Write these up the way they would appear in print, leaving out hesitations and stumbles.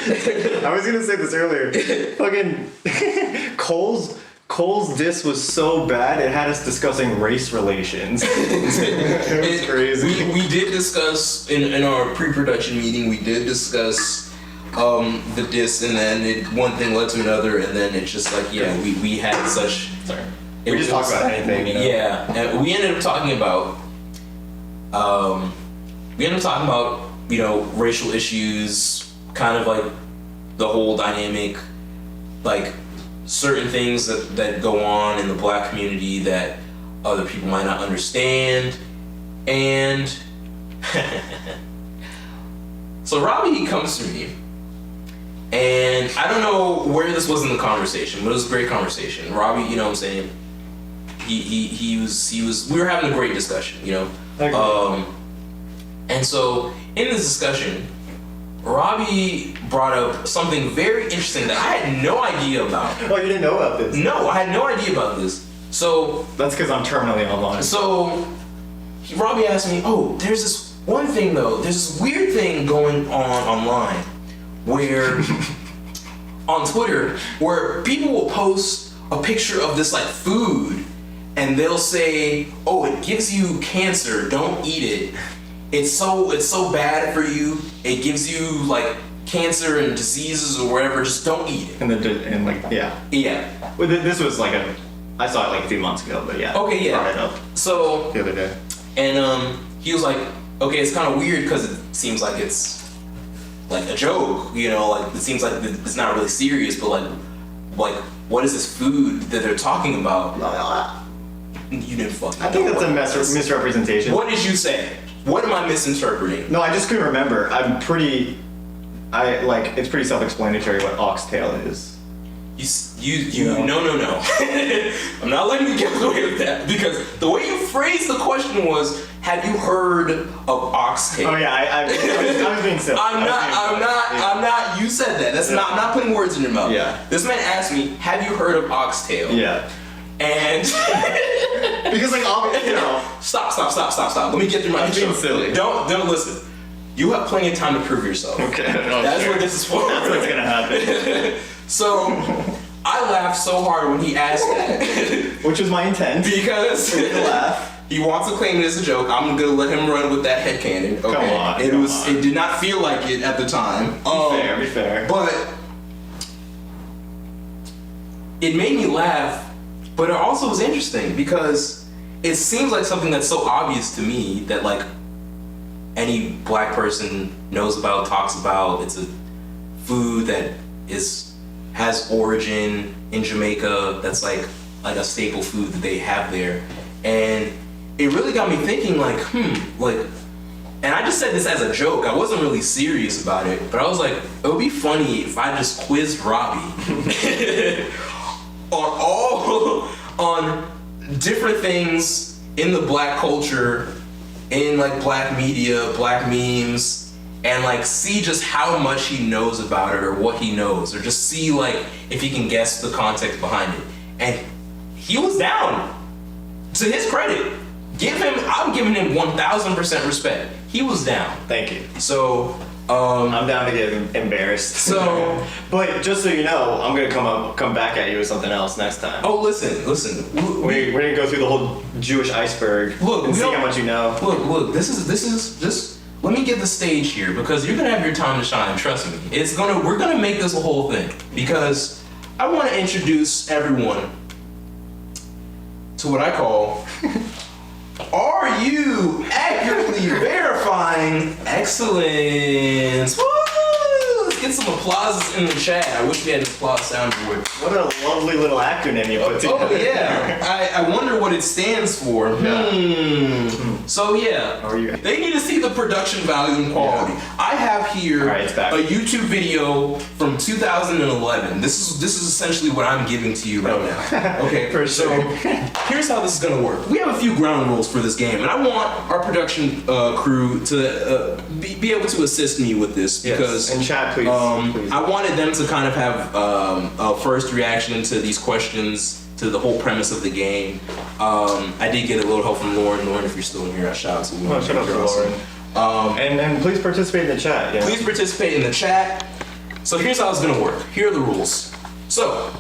I was gonna say this earlier. Fucking Cole's diss was so bad it had us discussing race relations. It was crazy. We did discuss in our pre-production meeting. We did discuss the diss, and then one thing led to another, and then it's just like we had such. Sorry. We just talked about anything. You know? Yeah, and we ended up talking about. Racial issues, kind of like the whole dynamic, like certain things that go on in the black community that other people might not understand. And so Robby comes to me, and I don't know where this was in the conversation, but it was a great conversation. Robby, you know what I'm saying? He was we were having a great discussion, you know. Okay. And so in this discussion, Robby brought up something very interesting that I had no idea about. Oh, you didn't know about this? No, I had no idea about this. So that's because I'm terminally online. So Robby asked me, "Oh, there's this one thing though. There's this weird thing going on online, where on Twitter, where people will post a picture of this like food, and they'll say, "Oh, it gives you cancer. Don't eat it. It's so bad for you. It gives you like cancer and diseases or whatever. Just don't eat it." And like yeah. Well, this was like I saw it like a few months ago, but yeah. Okay, yeah. Brought it up so the other day, and he was like, "Okay, it's kind of weird because it seems like it's like a joke, you know, like it seems like it's not really serious, but like what is this food that they're talking about?" You didn't fucking. I think that's a misrepresentation. What did you say? What am I misinterpreting? No, I just couldn't remember. It's pretty self-explanatory what oxtail is. No. I'm not letting you get away with that, because the way you phrased the question was, have you heard of oxtail? Oh yeah, I was being silly. I'm not, you said that. I'm not putting words in your mouth. Yeah. This man asked me, have you heard of oxtail? Yeah. And because like you know, stop. Let me get through my intro. Being silly. Don't listen. You have plenty of time to prove yourself. Okay. That's what this is for. That's what's gonna happen. So I laughed so hard when he asked that. Which was my intent. Because he wants to claim it as a joke. I'm gonna let him run with that headcanon. Okay. Come on. It did not feel like it at the time. Be fair. But it made me laugh. But it also was interesting because it seems like something that's so obvious to me that like any black person knows about, talks about. It's a food that has origin in Jamaica. That's like a staple food that they have there. And it really got me thinking like, and I just said this as a joke. I wasn't really serious about it, but I was like, it would be funny if I just quizzed Robby on different things in the black culture, in like black media, black memes, and like see just how much he knows about it or what he knows, or just see like if he can guess the context behind it. And he was down. To his credit, I'm giving him 1,000% respect. He was down. Thank you. So I'm down to get embarrassed. So, but just so you know, I'm gonna come back at you with something else next time. Oh, listen. We're gonna go through the whole Jewish iceberg. And see how much you know. Look. This is just. Let me get the stage here, because you're gonna have your time to shine. Trust me. We're gonna make this a whole thing, because I want to introduce everyone to what I call. Are you accurately verifying excellence? Woo! Let's get some applause in the chat. I wish we had an applause soundboard. What a lovely little acronym you put together. Oh yeah. I wonder what it stands for. So yeah, they need to see the production value and quality. Yeah. I have here a YouTube video from 2011. This is essentially what I'm giving to you right now. Okay, so here's how this is gonna work. We have a few ground rules for this game, and I want our production crew to be able to assist me with this, because and chat, please. I wanted them to kind of have a first reaction to these questions, to the whole premise of the game. I did get a little help from Lauren. Lauren, if you're still in here, shout out to Lauren. Shout out to Lauren. And please participate in the chat. Yeah. Please participate in the chat. So here's how it's gonna work. Here are the rules. So,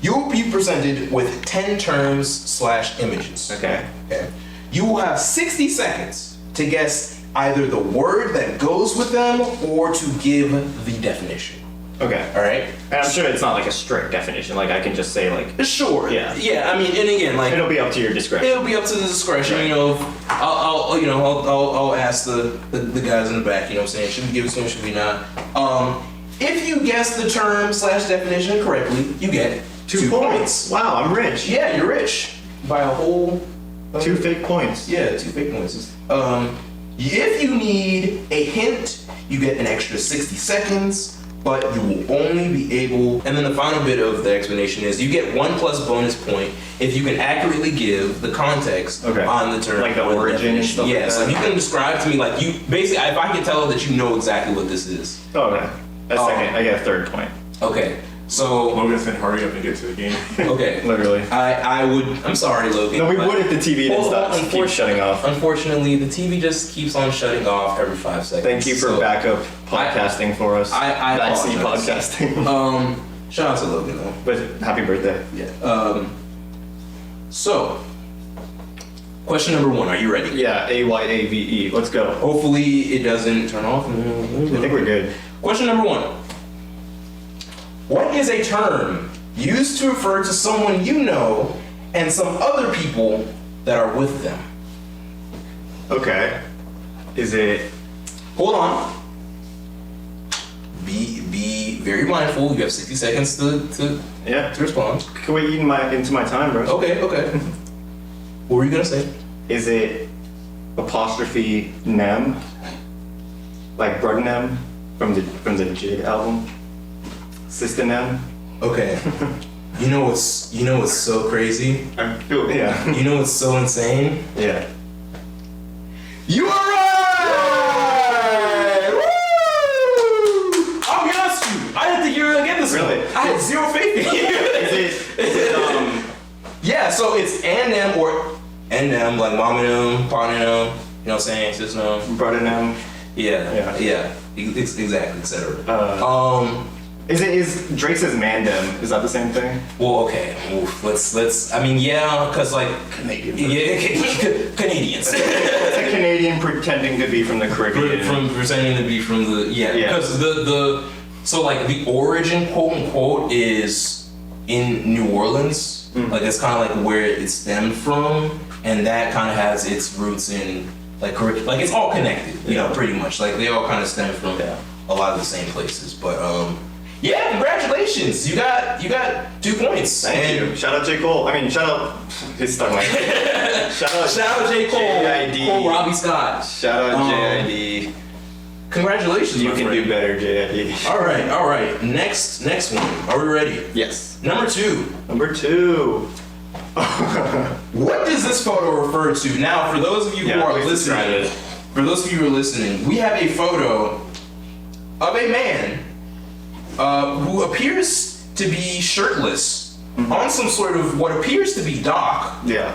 you will be presented with 10 terms/images. Okay. Okay. You will have 60 seconds to guess either the word that goes with them or to give the definition. Okay. All right. And I'm sure it's not like a strict definition. Like I can just say like. Sure. Yeah. Yeah. I mean, and again, like It'll be up to your discretion. it'll be up to the discretion. Right. You know, I'll ask the guys in the back. You know, what I'm saying, should we give it to them? Should we not? If you guess the term/definition correctly, you get 2 points. Wow, I'm rich. Yeah, you're rich by a whole. 2 fake points. Yeah, 2 fake points. If you need a hint, you get an extra 60 seconds, but you will only be able. And then the final bit of the explanation is you get 1 plus bonus point if you can accurately give the context on the term, like the or origin and stuff. Yes, like like you can describe to me like you basically if I can tell that you know exactly what this is. that. Okay. That's second. I get a 3rd point. Okay, so Logan said, "Hurry up and get to the game." okay, Literally. I would. I'm sorry, Logan. No, we but- would if the TV didn't stop. Keep shutting off. Unfortunately, the TV just keeps on shutting off every 5 seconds. Thank you for So, backup podcasting for us. I Backseat apologize. podcasting. Shout out to Logan though. But happy birthday. Yeah. So, question number 1. Are you ready? Yeah, AYAVE. Let's go. Hopefully it doesn't turn off. I think we're good. Question number 1. What is a term used to refer to someone you know and some other people that are with them? Okay. Is it? Hold on. Be very mindful. You have 60 seconds to Yeah. respond. Can we eat into my time, bro? Okay. What were you gonna say? Is it apostrophe nem? Like Brud Nem from the Jig album? Sister Nem? Okay. You know what's so crazy? I feel yeah. You know what's so insane? Yeah. You are right! Woo! I'll be honest with you. I didn't think you were gonna get this Really? one. I had zero faith in you. Is it Yeah, so it's and them or and them, like mom and them, pa and them, you know what I'm saying? Sis and them. Brud Nem? Yeah. Exactly, etc. Is Drake says Mandem? Is that the same thing? Well, okay. Oof, let's. I mean, yeah, because like Canadian. Canadians. It's a Canadian pretending to be from the Caribbean. from pretending to be from the Yeah. because the so like the origin quote unquote is in New Orleans. Like it's kind of like where it stemmed from, and that kind of has its roots in like it's all connected. You know, pretty much like they all kind of stem from a lot of the same places. But yeah, congratulations! You got 2 points. Thank you. Shout out J. Cole. I mean, shout out. It's stuck my head. Shout out J. Cole. JID. Cole Robby Scott. Shout out JID. Congratulations, You my can friend. do better, JID. All right. Next one. Are we ready? Yes. Number 2. Number 2. What does this photo refer to? Now, for those of you who are listening, we have a photo of a man who appears to be shirtless on some sort of what appears to be dock. Yeah.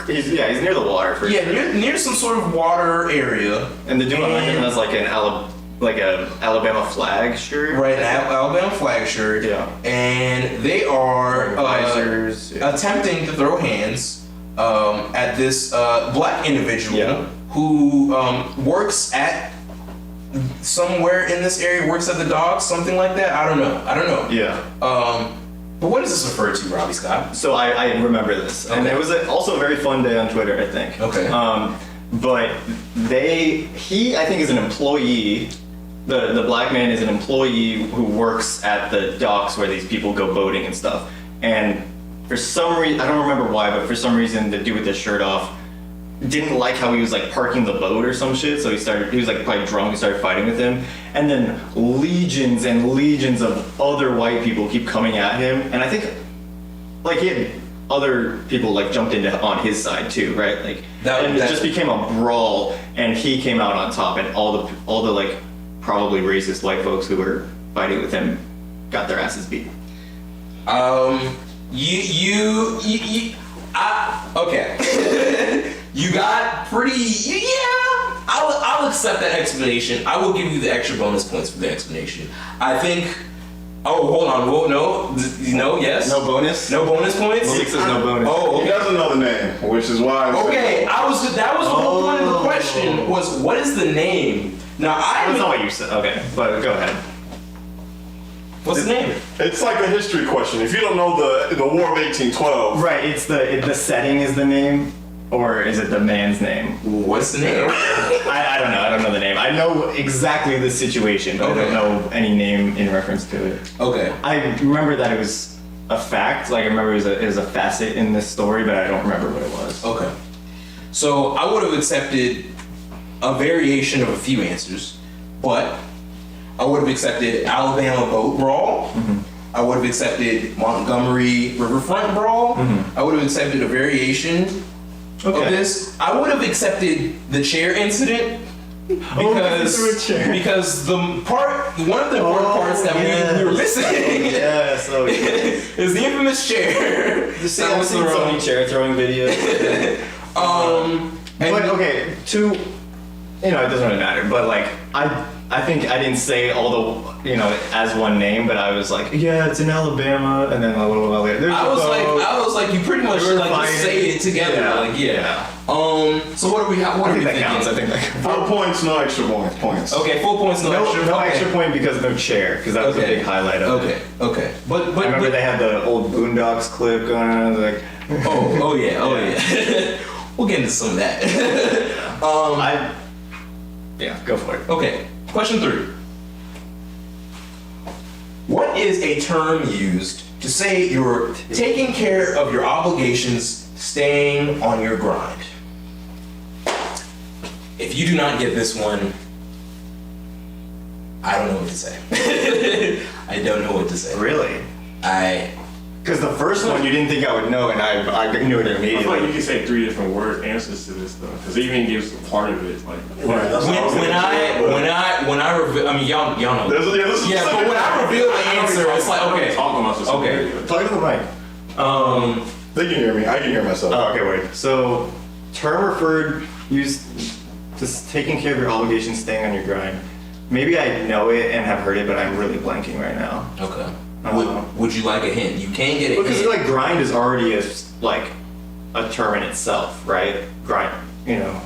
He's near the water for Yeah, sure. near some sort of water area. And the dude behind him has like a Alabama flag shirt. Right, an Alabama flag shirt. Yeah. And they are Visors. attempting to throw hands at this black individual who works at somewhere in this area, works at the docks, something like that. I don't know. Yeah. But what does this refer to, Robby Scott? So I remember this, and it was also a very fun day on Twitter, I think. Okay. But he I think is an employee. The black man is an employee who works at the docks where these people go boating and stuff. And for some reason, I don't remember why, but for some reason, the dude with the shirt off didn't like how he was like parking the boat or some shit. So he was like probably drunk and started fighting with him. And then legions and legions of other white people keep coming at him. And I think like he had other people like jumped on his side too, right? Like it just became a brawl, and he came out on top, and all the like probably racist white folks who were fighting with him got their asses beat. Okay. You got pretty, yeah. I'll accept that explanation. I will give you the extra bonus points for the explanation. I think. Oh, hold on. Whoa, no, yes. No bonus. No bonus points. Malik says no bonus. Oh, He okay. has another name, which is why. Okay, that was the whole point of the question. Was what is the name? Now That's not what you said. Okay, but go ahead. What's the name? It's like a history question. If you don't know the War of 1812, Right. It's the setting is the name, or is it the man's name? What's the name? I don't know. I don't know the name. I know exactly the situation, but I don't know any name in reference to it. Okay. I remember that it was a fact. Like I remember it was a facet in this story, but I don't remember what it was. Okay. So I would have accepted a variation of a few answers, but I would have accepted Alabama boat brawl. Mm-hmm. I would have accepted Montgomery riverfront brawl. Mm-hmm. I would have accepted a variation of this. I would have accepted the chair incident because one of the important parts that we were missing Yes. Oh, yes. is the infamous chair. I've seen so many chair throwing videos. But okay, it doesn't really matter. But like, I think I didn't say all the, as one name, but I was like, yeah, it's in Alabama, and then a little while later, I was like, you pretty much like just say it together. Yeah. Like, yeah. So what are we? What I are we think that thinking? counts. I think that counts. 4 points, no extra points. Okay, 4 points, no extra. No Okay. extra point because of no chair, because that was a big highlight of it. Okay. But I remember they had the old Boondocks clip going on. Like, oh yeah. We'll get into some of that. Go for it. Okay. Question 3. What is a term used to say you're taking care of your obligations, staying on your grind? If you do not get this one, I don't know what to say. I don't know what to say. Really? Because the first one you didn't think I would know, and I knew it I feel like immediately. you can say 3 different answers to this though, because it even gives part of it. Like Right, that's what I was When I reveal, I mean y'all know. This is Yeah, but when I reveal the answer, it's like okay. Talking about this. Okay. Talk to the mic. They can hear me. I can hear myself. Oh, okay, wait. So, term referred, used to taking care of your obligations, staying on your grind. Maybe I know it and have heard it, but I'm really blanking right now. Okay. Would you like a hint? You can get a Because hint. like grind is already a term in itself, right? Grind, Well,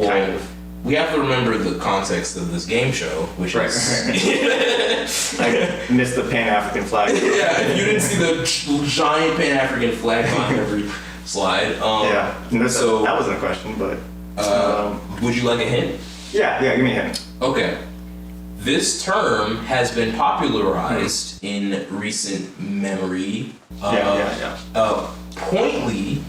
kind of. We have to remember the context of this game show, which Right. is I missed the Pan-African flag. yeah. If you didn't see the giant Pan-African flag on every slide, Yeah. No, so that wasn't a question, but would you like a hint? yeah, give me a hint. Okay. This term has been popularized in recent memory. Pointly,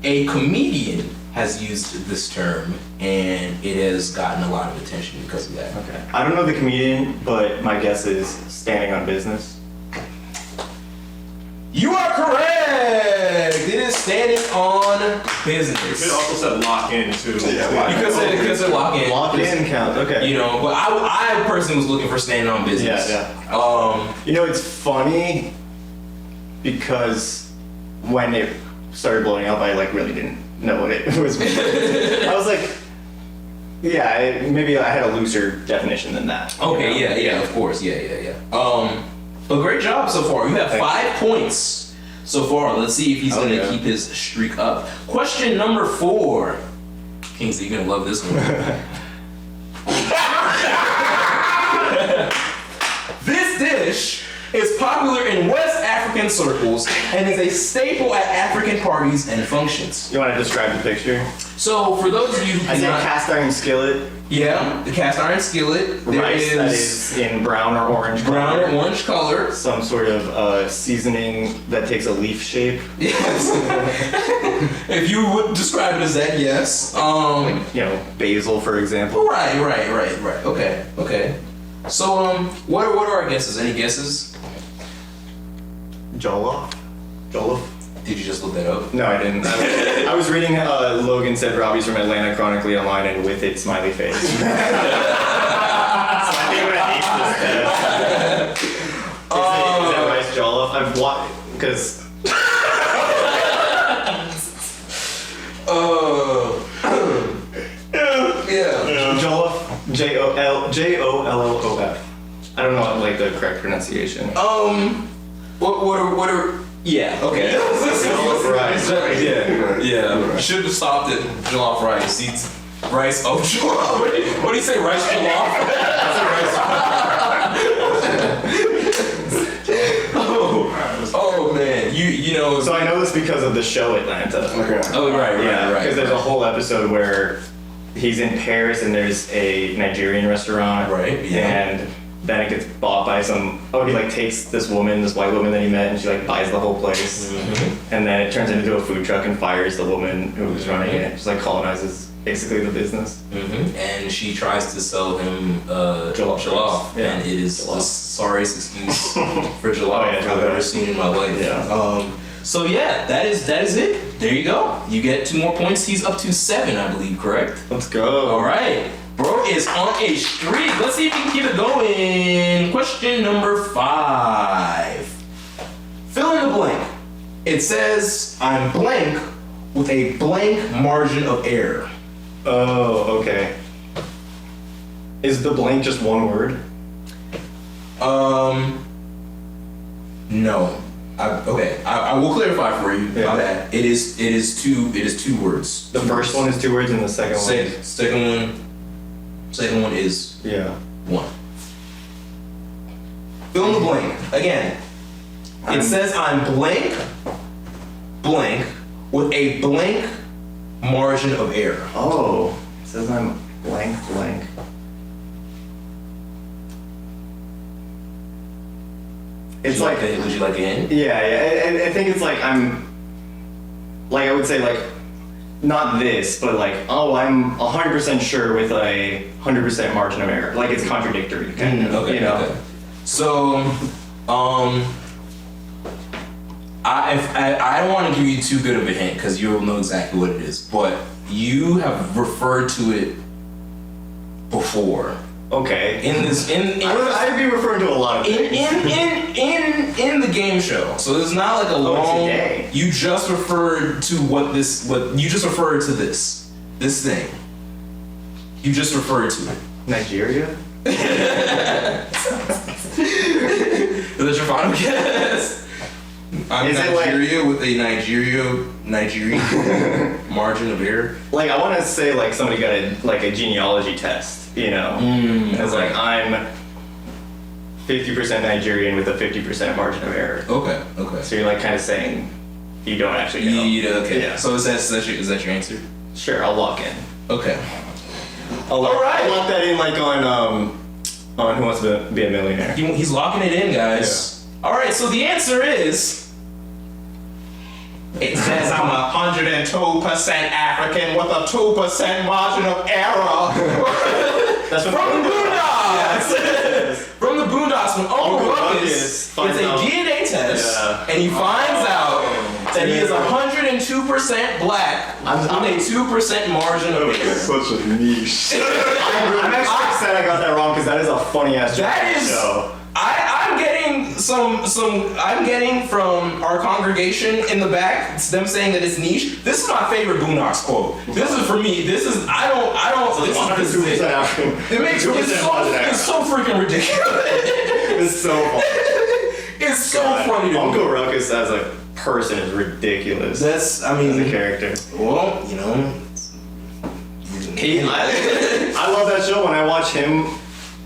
a comedian has used this term, and it has gotten a lot of attention because of that. Okay. I don't know the comedian, but my guess is standing on business. You are correct! It is standing on business. It also said lock in too. Yeah, Because they're lock in. Lock in count. Okay. But I personally was looking for standing on business. Yeah. It's funny because when it started blowing up, I really didn't know what it was. I was like, maybe I had a looser definition than that. Okay, yeah, of course, yeah. But great job so far. You have 5 points so far. Let's see if he's gonna keep his streak up. Question number 4. Kingsley, you're gonna love this one. This dish is popular in West African circles and is a staple at African parties and functions. You want to describe the picture? So, for those of you who I said cannot, cast iron skillet. the cast iron skillet. There Rice that is in brown or orange. brown color. or orange color. Some sort of seasoning that takes a leaf shape. Yes. If you would describe it as that, yes. Basil, for example. Right. Okay. So, what are our guesses? Any guesses? Jollof. Did you just look that up? No, I didn't. I was reading Logan said Robby's from Atlanta chronically online and with it smiley face. So I think I'm gonna ace this test. Is that rice jollof? I've watched because Yeah. correct pronunciation. What are yeah, okay. Jollof rice. Yeah. Should have stopped at jollof rice. Eats rice of jollof. What do you say, rice jollof? Oh man, you know. So I know this because of the show Atlanta. Okay. Oh right, Because there's a whole episode where he's in Paris and there's a Nigerian restaurant. Right, yeah. And then it gets bought by he like takes this white woman that he met, and she like buys the whole place. Mm-hmm. And then it turns into a food truck and fires the woman who was running it. Just like colonizes basically the business. Mm-hmm. And she tries to sell him jollof, Yeah. and it is the sorriest excuse for jollof yeah, I've ever seen in my life. Yeah. So yeah, that is it. There you go. You get 2 more points. He's up to 7, I believe. Correct. Let's go. All right. Bro is on a streak. Let's see if he can keep it going. Question number 5. Fill in the blank. It says, I'm blank with a blank margin of error. Oh, okay. Is the blank just one word? No. I will clarify for you. Yeah. My bad. It is 2 words. The first one is 2 words and the second one. Second one is Yeah. 1. Fill in the blank. Again, it says I'm blank with a blank margin of error. Oh. It says I'm blank. It's like would you like it in? Yeah. I think it's like I would say like not this, but like I'm 100% sure with a 100% margin of error. Like it's contradictory, kind of. Okay. You know. Okay. So, I don't want to give you too good of a hint because you'll know exactly what it is, but you have referred to it before. Okay. I'd be referring to a lot of things. In the game show. So it's not like a long. Today. You just referred to you just referred to this thing. You just referred to it. Nigeria? Is that your final guess? I'm Is it Nigeria with a Nigerian margin of error. Like I want to say like somebody got a genealogy test, you know. It's like I'm 50% Nigerian with a 50% margin of error. Okay. So you're like kind of saying you don't actually know. Okay. Yeah. So is that your answer? Sure, I'll lock in. Okay. I'll lock that in like on Who Wants to Be a Millionaire. He's locking it in, guys. Yeah. All right. So the answer is. It says I'm 102% African with a 2% margin of error. That's what From the Boondocks. Yeah. From the Boondocks, when Uncle Ruckus gets a DNA test and he finds out that he is 102% black with a 2% margin of error. Such a niche. I'm actually upset I got that wrong because that is a funny ass show. I'm getting from our congregation in the back, it's them saying that it's niche. This is my favorite Boondocks quote. This is for me. This is this is it. It makes it's so freaking ridiculous. It's so funny. It's so funny to me. Uncle Ruckus as a person is ridiculous. As a character. Well, you know, I love that show. When I watch him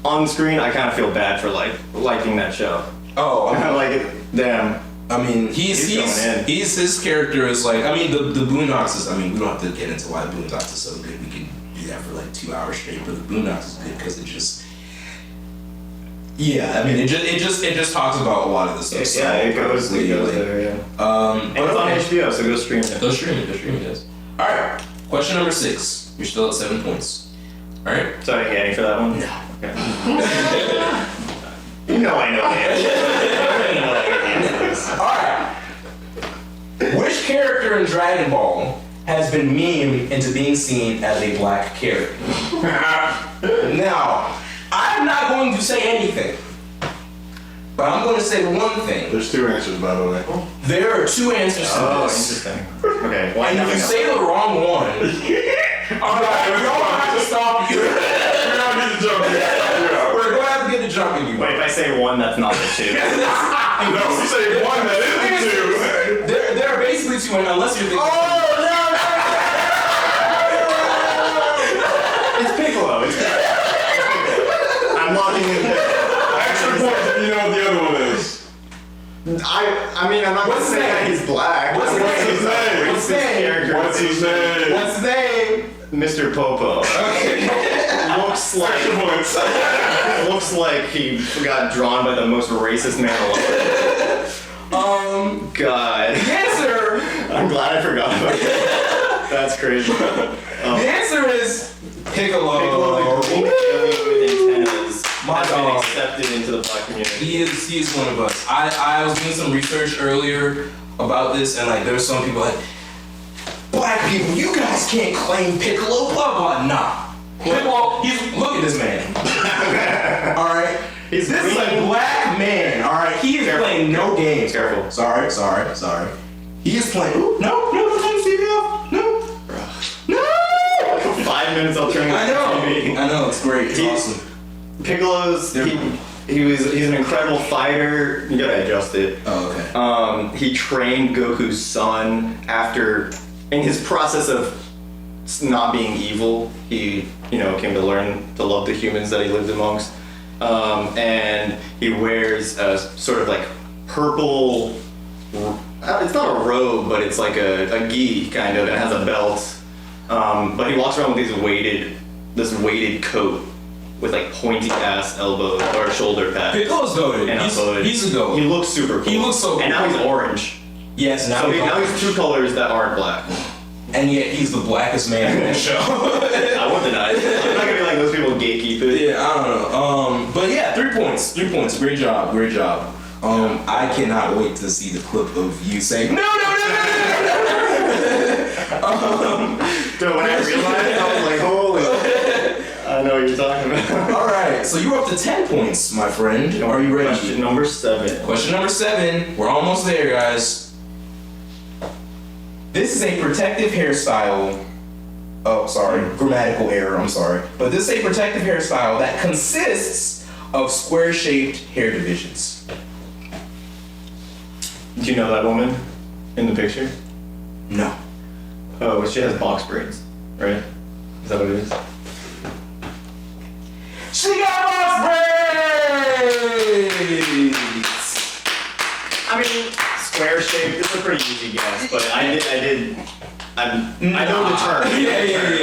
on screen, I kind of feel bad for liking that show. Oh, I like it. Damn. I mean, his character is like, I mean, the Boondocks is, I mean, we don't have to get into why the Boondocks is so good. We can do that for like 2 hours straight, but the Boondocks is good because it just, yeah, I mean, it just talks about a lot of the stuff. Yeah, it goes there, yeah. And it's on HBO, so go stream it. Go stream it, yes. All right, question number 6. You're still at 7 points. All right. So I didn't get any for that one? No. Okay. You know I know the answer. Alright. Which character in Dragon Ball has been memed into being seen as a black character? Now, I'm not going to say anything, but I'm going to say one thing. There's 2 answers, by the way. There are 2 answers to Oh, this. interesting. Okay. And if you say the wrong one, alright, we don't have to stop you. We don't need to jump yet. We're going to have to get the drunk and you Wait, if I say one, that's not the two. No, you say one that isn't two. There are basically two, unless you're thinking. Oh, no! It's Piccolo. It's Piccolo. I'm locking in Piccolo. Extra points if you know what the other one is. I mean, I'm not going to say that he's black. What's his name? What's his character? What's his name? What's his name? Mr. Popo. Okay. Looks like Extra points. looks like he got drawn by the most racist man alive. God. The answer. I'm glad I forgot about that. That's crazy. The answer is Piccolo. Piccolo, the green alien with antennas, My has been dog. accepted into the black community. He is one of us. I was doing some research earlier about this, and like there's some people like, black people, you guys can't claim Piccolo, blah blah. Nah. Piccolo, look at this man. Alright? This is a black man, alright? He is playing no games. Careful. Sorry. He is playing. Ooh, no, turn the TV off. No. 5 minutes, I'll turn I the know. TV. I know, it's great. It's He's- awesome. Piccolo's he's an incredible fighter. You gotta adjust it. Oh, okay. He trained Goku's son after, in his process of not being evil, he came to learn to love the humans that he lived amongst. And he wears a sort of like purple. It's not a robe, but it's like a gi kind of, and it has a belt. But he walks around with this weighted coat with like pointy ass elbow or shoulder pads. Piccolo's goated. And He's a goat. He looks super cool. He looks so cool. And now he's orange. Yes, now So now he's two colors that aren't black. and yet he's the blackest man in the show. I won't deny it. I'm not gonna be like those people gatekeep it. Yeah, I don't know. But yeah, 3 points. 3 points. Great job. I cannot wait to see the clip of you saying no. So when I realized, I was like, holy. I know what you're talking about. All right, so you're up to 10 points, my friend. Are you ready? Question number 7. Question number 7. We're almost there, guys. This is a protective hairstyle. Oh, sorry. Grammatical error. I'm sorry. But this is a protective hairstyle that consists of square-shaped hair divisions. Do you know that woman in the picture? No. Oh, she has box braids, right? Is that what it is? She got box braids! I mean, square shaped. It's a pretty easy guess, but I know the term. Yeah.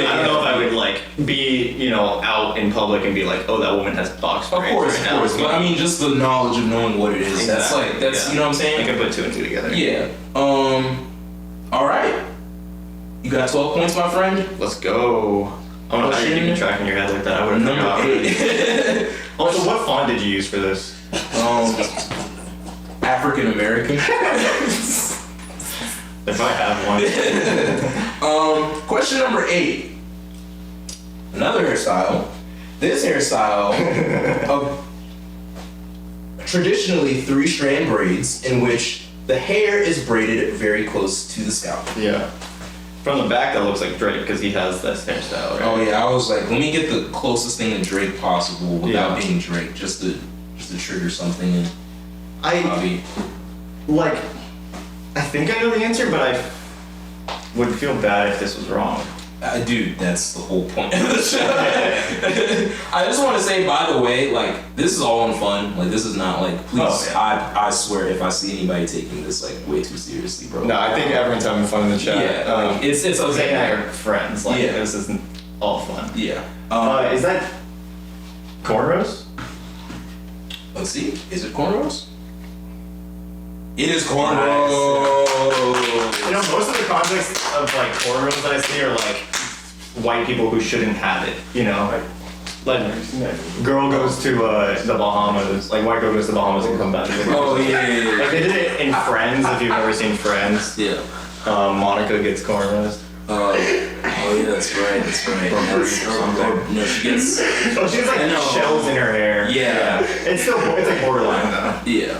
I don't know if I would like be, out in public and be like, oh, that woman has box Of braids. course. right now. But I mean, just the knowledge of knowing what it is. Exactly, That's yeah. you know what I'm saying? I can put 2 and 2 together. Yeah. All right. You got 12 points, my friend. Let's go. I don't know how you're keeping track in your head like that. I would have Number forgotten. 8. Also, what font did you use for this? African American. If I have one. Question number 8. Another hairstyle. This hairstyle of traditionally 3-strand braids in which the hair is braided very close to the scalp. Yeah. From the back, that looks like Drake because he has this hairstyle, right? Oh yeah, I was like, let me get the closest thing to Drake possible without Yeah. being Drake, just to trigger something in I Bobby. think I know the answer, but I would feel bad if this was wrong. Dude, that's the whole point of the show. I just want to say, by the way, like, this is all in fun. Like, this is not like, please, Oh, yeah. I swear, if I see anybody taking this like way too seriously, bro. No, I think everyone's having fun in the chat. Yeah, like, it's Zay okay. and I are friends. Like, Yeah. this isn't all fun. Yeah. Is that cornrows? Let's see. Is it cornrows? It is cornrows. Most of the context of like cornrows that I see are like white people who shouldn't have it. Like girl goes to the Bahamas. Like white girl goes to the Bahamas and come back. Oh yeah. Like they did it in Friends. If you've ever seen Friends, Yeah. Monica gets cornrows. Oh yeah, that's right. No, she gets. Oh, she has like I know. shells in her hair. Yeah. It's like borderline though. Yeah.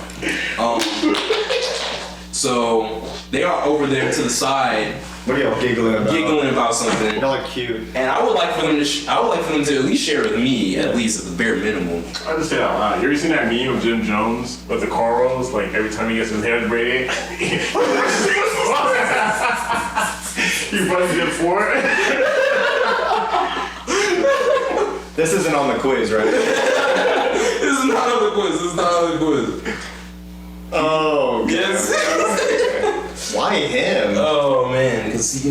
So They are over there to the side, What are y'all giggling about? something. Y'all are cute. And I would like for them to, at least share with me, at least at the bare minimum. I just say it out loud. You ever seen that meme of Jim Jones with the cornrows? Like every time he gets his hair braided, he runs it for it. This isn't on the quiz, right? This is not on the quiz. Oh, Yes. Why him? Oh man, because he's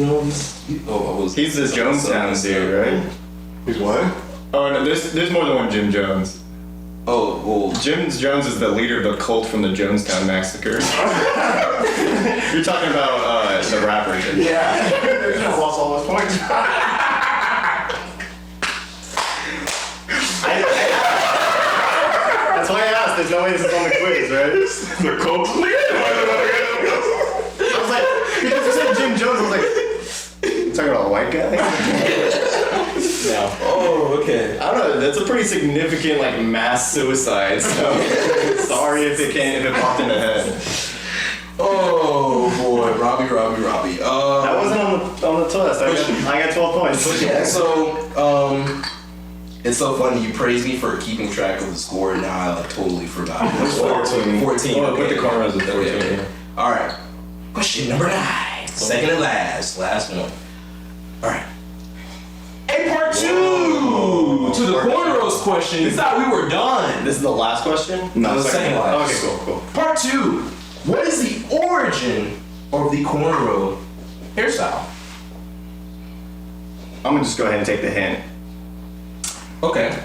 He's the Jonestown dude, right? He's what? Oh no, there's more than one Jim Jones. Oh, well. Jim Jones is the leader of the cult from the Jonestown massacre. You're talking about the rapper. Jim. Yeah. He just lost all his points. That's why I asked. There's no way this is on the quiz, right? The cult leader. I was like, because you said Jim Jones, I was like, you talking about a white guy? No. Oh, okay. I don't know. That's a pretty significant like mass suicide. So sorry if it popped in the head. Oh boy, Robby. That wasn't on the test. I got 12 points. Yeah, so it's so funny. You praise me for keeping track of the score, and now I like totally forgot. It was 14. Oh, put the cornrows at 14. Okay. All right. Question number 9. Second and last one. All right. Hey, part 2 to the cornrows question. You thought we were done. This is the last question? No, the second last. Okay, cool. Part 2. What is the origin of the cornrow hairstyle? I'm gonna just go ahead and take the hint. Okay.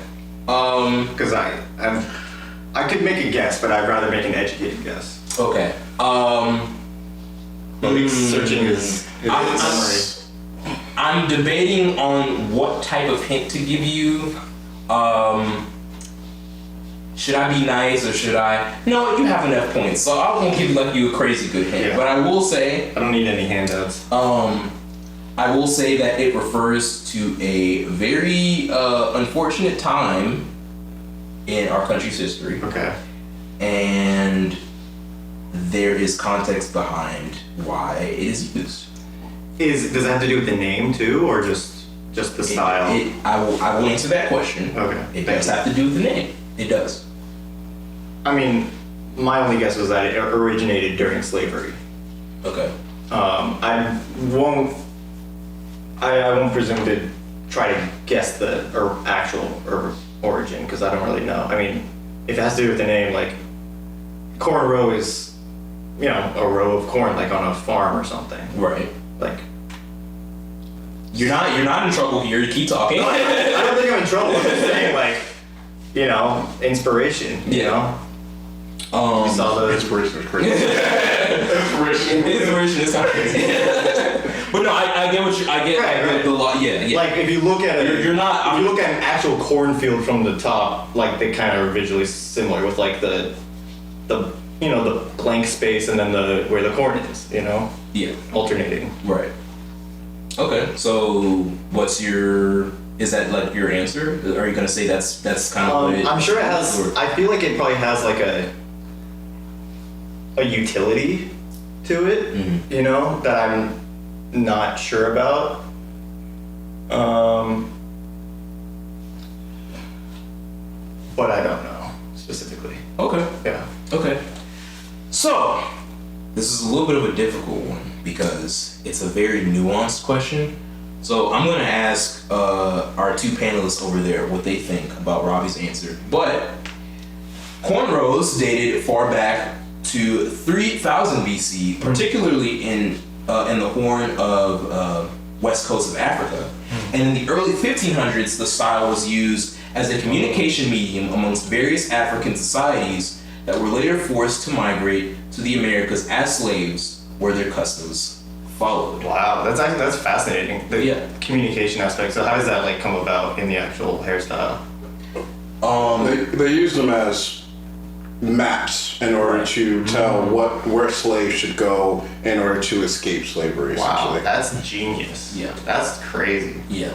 Because I could make a guess, but I'd rather make an educated guess. Okay. Malik's searching his memory. I'm debating on what type of hint to give you. Should I be nice or should I? No, you have enough points, so I won't give you a crazy good hint. Yeah. But I will say, I don't need any handouts. I will say that it refers to a very unfortunate time in our country's history. Okay. And there is context behind why it is used. Does it have to do with the name too, or just the style? I will answer that question. Okay. It does have to do with the name. It does. I mean, my only guess was that it originated during slavery. Okay. I won't presume to try to guess the actual origin, because I don't really know. I mean, if it has to do with the name, like corn row is, a row of corn, like on a farm or something. Right. Like, you're not in trouble here. You keep talking. I don't think I'm in trouble. I'm just saying, like, inspiration. You know. You saw the Inspiration is crazy. Inspiration is kind of crazy. But no, I get what I get. Right. The law. Yeah. Like, if you look at it, You're not. If you look at an actual cornfield from the top, like they kind of are visually similar with like the blank space and then where the corn is, Yeah. alternating. Right. Okay. So, is that like your answer? Are you gonna say that's kind of what it? I'm sure it has. or- I feel like it probably has like a utility to it, Mhm. that I'm not sure about. But I don't know specifically. Okay. Yeah. Okay. So, this is a little bit of a difficult one because it's a very nuanced question. So I'm gonna ask our two panelists over there what they think about Robby's answer. But cornrows dated far back to 3000 BC, particularly in the Horn of west coast of Africa. And in the early 1500s, the style was used as a communication medium amongst various African societies that were later forced to migrate to the Americas as slaves, where their customs followed. Wow, that's fascinating. The communication aspect. So how does that like come about in the actual hairstyle? They used them as maps in order to tell where slaves should go in order to escape slavery. Wow, Essentially. that's genius. Yeah. That's crazy. Yeah.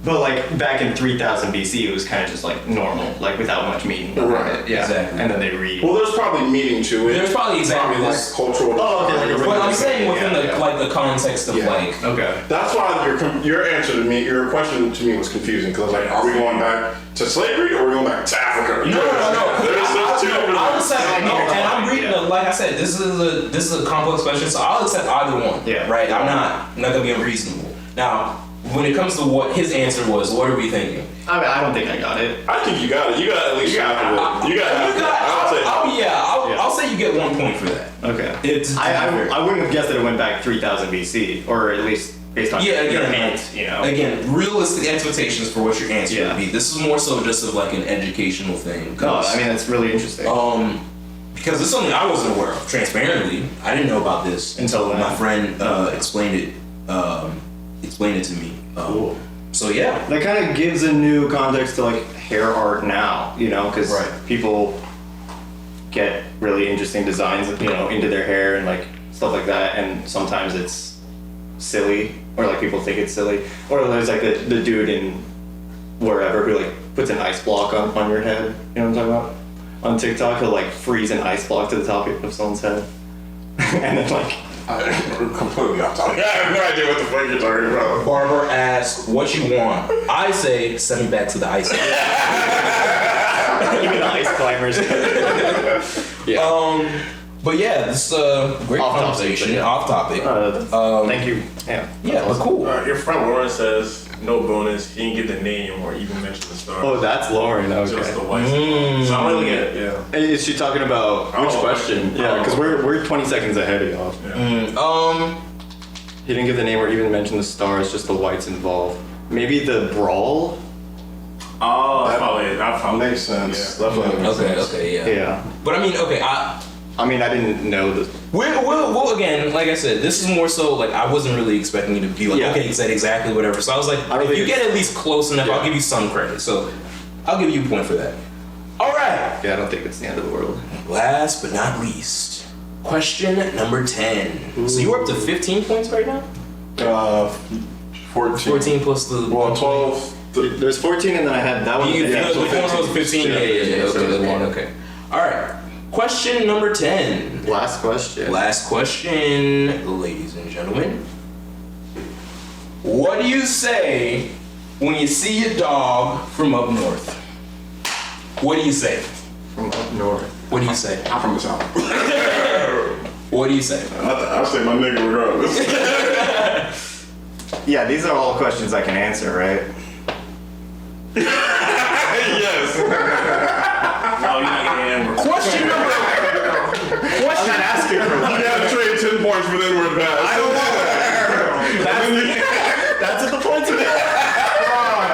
But like back in 3000 BC, it was kind of just like normal, like without much meaning. Right. Yeah. Exactly. And then they read. Well, there's probably meaning to it. There's probably exactly Probably, this. like cultural. Oh, okay, like a But I'm saying within Yeah. like the context of Yeah. like. Okay. That's why your answer to me, your question to me was confusing because I was like, are we going back to slavery or are we going back to Africa? No. There's two different. I'll accept. I No, know and I'm you're reading. talking, Like I said, this is a complex question, so I'll accept either one. Yeah. Right. I'm not gonna be unreasonable. Now, when it comes to what his answer was, what are we thinking? I don't think I got it. I think you got it. You got at least half of it. You got half of it. I'll say you get 1 point for that. Okay. It's I wouldn't have guessed that it went back 3000 BC, or at least based on Yeah, your again, hint, you know. Again, realistic expectations for what your answer Yeah. would be. This is more so just of like an educational thing. No, I mean that's really interesting. Because it's something I wasn't aware of. Transparently, I didn't know about this until my friend explained it to me. Cool. So yeah, That kind of gives a new context to like hair art now, you know, because Right. people get really interesting designs, you know, into their hair and like stuff like that, and sometimes it's silly, or like people think it's silly, or there's like the dude in wherever who like puts an ice block on your head, you know what I'm talking about? On TikTok, he'll like freeze an ice block to the top of someone's head, and then like. We're completely off topic. I have no idea what the fuck you're talking about. Barber asks what you want. I say send me back to the ice. Even the ice climbers. But yeah, this is a great Off topic, conversation. but yeah. Off topic. Thank you. Yeah. Yeah, but cool. Your friend Lauren says no bonus. He didn't get the name or even mention the star. Oh, that's Lauren. Just the Okay. white. So I don't really get it. Yeah. Is she talking about which Oh, question? okay. Yeah, because Oh. we're 20 seconds ahead of y'all. He didn't give the name or even mention the stars, just the whites involved. Maybe the brawl? Oh, that's probably it. That probably Makes sense. Yeah. Definitely makes sense. Okay, yeah. Yeah. But I mean, okay, I mean, I didn't know the. We'll again, like I said, this is more so like I wasn't really expecting you to be like, Yeah. okay, he said exactly whatever. So I was like, I don't if think you get it's- at least close enough, Yeah. I'll give you some credit. So I'll give you a point for that. All right. Yeah, I don't think it's the end of the world. Last but not least, question number 10. So you're up to 15 points right now? 14. 14 plus the. Well, 12. There's 14, and then I had that one. You, Yeah, the so one was 15. Yeah. Okay. All right. Question number 10. Last question. Last question, ladies and gentlemen. What do you say when you see a dog from up north? What do you say? From up north. What do you say? I'm from the south. What do you say? I'll say my nigga regardless. Yeah, these are all questions I can answer, right? Yes. No, you're not getting it. Question number. I'm not asking for You one. gotta trade 10 points for the N-word pass. I don't want that. That's what the points are.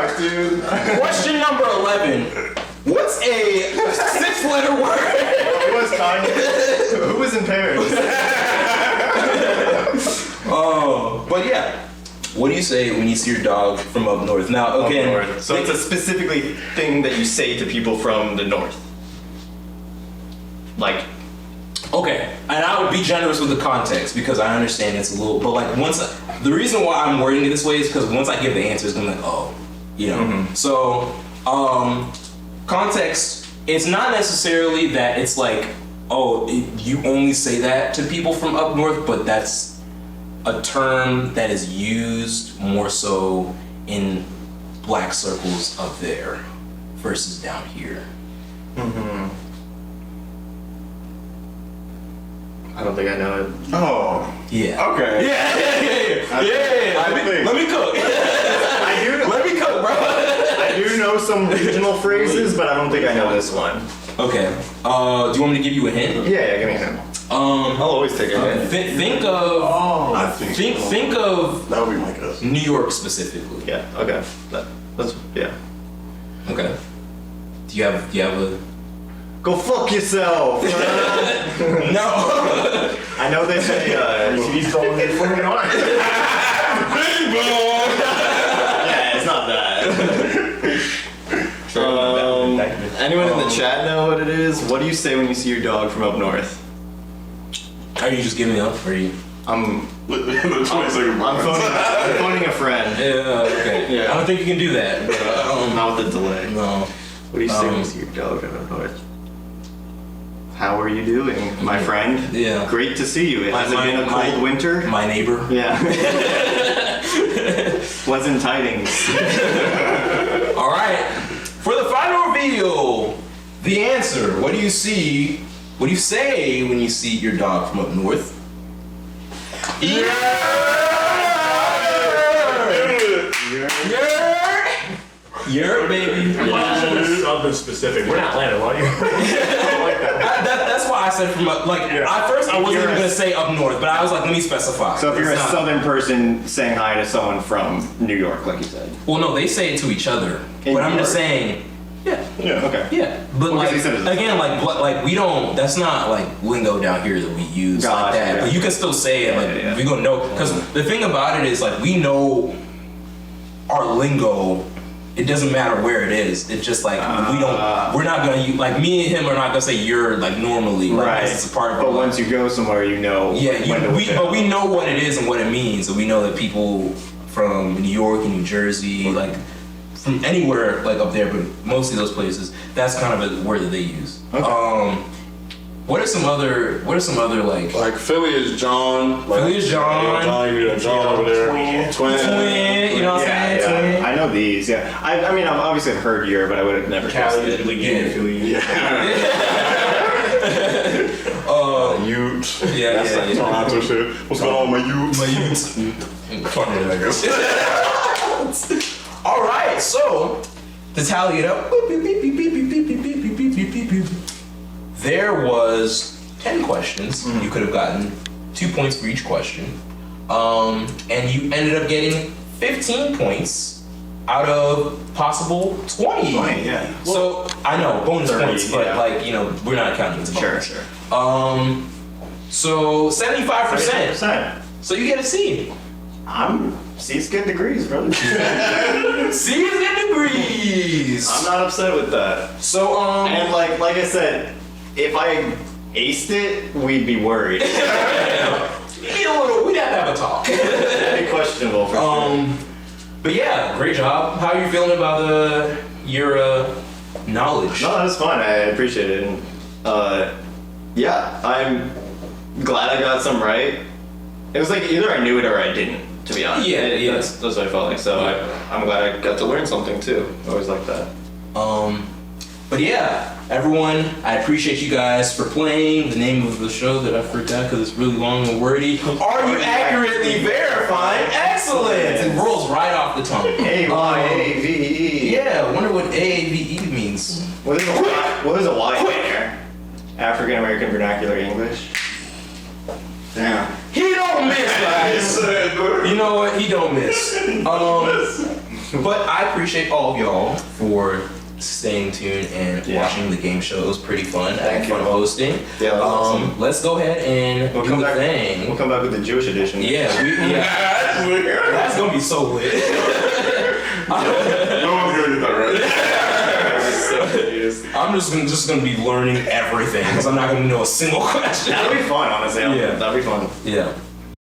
Fuck, dude. Question number 11. What's a 6-letter word? Who was Kanye? Who was in Paris? Oh, but yeah. What do you say when you see your dog from up north? Now, again, Up north. So it's a specifically thing that you say to people from the north. Like, okay, and I would be generous with the context because I understand it's a little, but like the reason why I'm wording it this way is because once I give the answers, I'm like, oh, you know. Mm-hmm. So, context, it's not necessarily that it's like, oh, you only say that to people from up north, but that's a term that is used more so in black circles up there versus down here. I don't think I know it. Oh. Yeah. Okay. Let me cook. I do. Let me cook, bro. I do know some regional phrases, but I don't think I know this one. Okay. Do you want me to give you a hint? Yeah, give me a hint. I'll always take a hint. Think of. I think so. Think of That would be my guess. New York specifically. Yeah. Okay. That's yeah. Okay. Do you have a? Go fuck yourself. No. I know they say TV's going in fucking on. Bing bong! Yeah, it's not that. Anyone in the chat know what it is? What do you say when you see your dog from up north? Are you just giving up, or are you? I'm The 20-second I'm phoning a friend. Yeah, okay. Yeah. I don't think you can do that. But, Not with the delay. no. What are you saying to your dog? How are you doing, my friend? Yeah. Great to see you. It hasn't been a cold winter. My neighbor. Yeah. Pleasant tidings. All right. For the final reveal, the answer. What do you see? What do you say when you see your dog from up north? Yeah, baby. Something specific. We're not landing, are you? I don't like that. That's why I said from up. Like at first, I wasn't even gonna say up north, but I was like, let me specify. So if you're a It's not- southern person saying hi to someone from New York, like you said. well, no, they say it to each other, In but I'm New just York? saying, yeah. Okay. Yeah, but Well, 'cause like he said it was- again, like we don't. That's not like lingo down here that we use like Gotcha, that. yeah. But you can still say it. Like Yeah. we gonna know because the thing about it is like we know our lingo. It doesn't matter where it is. It's just like we don't. We're not gonna use, like me and him are not gonna say you're like normally. Like, Right. This is a part of. But our once you go somewhere, you know. yeah, when to look it but up. we know what it is and what it means, and we know that people from New York and New Jersey, like from anywhere like up there, but mostly those places, that's kind of a word that they use. Okay. What are some other like Like Philly is John. Like, Philly is John. You got John over there. Twin. twin, you know what I'm saying? Yeah, Twin. I know these. Yeah, I mean, I've obviously heard your, but I would have never guessed Cali, it. Philly, Philly. Ute. Yeah, That's yeah, like yeah. Toronto shit. What's going on, my Ute? My youth. Fuck it, I guess. All right, so to tally it up, there was 10 questions. You could have gotten 2 points for each question, and you ended up getting 15 points out of possible 20. 20, yeah. So I know bonus 30, points, but yeah. like we're not counting it as a Sure, bonus. sure. So 75%. 100%. So you get a C. C's good degrees, brother. C's and degrees. I'm not upset with that. So And like I said, if I aced it, we'd be worried. we'd have to have a talk. That'd be questionable for sure. But yeah, great job. How are you feeling about your knowledge? No, that's fine. I appreciate it. And, yeah, I'm glad I got some right. It was like either I knew it or I didn't, to be honest. Yeah. That's what I felt like. So I'm glad I got to learn something too. I always like that. But yeah, everyone, I appreciate you guys for playing. The name of the show that I forgot because it's really long and wordy. Are you accurately verifying? Excellent! It rolls right off the tongue. AYAVE. Yeah, I wonder what AAVE means. What is a Y in there? African American Vernacular English. Damn. He don't miss, guys. You know what? He don't miss. But I appreciate all of y'all for staying tuned and watching the game show. It was pretty fun. I had fun hosting. Yeah, that was awesome. Let's go ahead and We'll do come the back. thing. We'll come back with the Jewish edition. Yeah, that's gonna be so lit. No one's gonna get that right. I'm just gonna be learning everything because I'm not gonna know a single question. That'll be fun, honestly. Yeah. That'll be fun. Yeah.